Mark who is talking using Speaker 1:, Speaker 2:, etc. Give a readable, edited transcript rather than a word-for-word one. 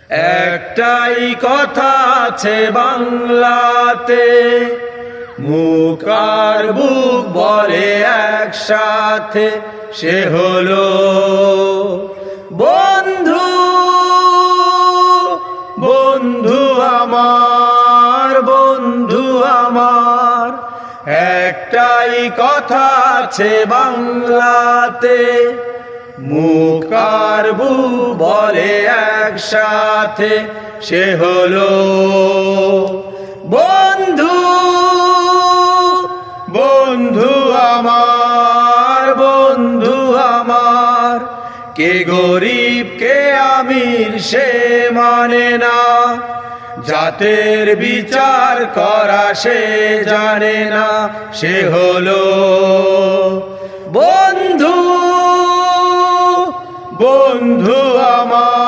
Speaker 1: একটাই কথা আছে বাংলাতে, মুখ আর বুক বলে একসাথে, সে হলো বন্ধু। বন্ধু আমার, বন্ধু আমার, একটাই কথা আছে বাংলাতে, মুখ আর বুক বলে একসাথে, সে হলো বন্ধু। বন্ধু আমার, বন্ধু আমার, কে গরিব কে আমির সে মানে না, জাতের বিচার করা সে জানে না, সে হলো বন্ধু। বন্ধু আমার।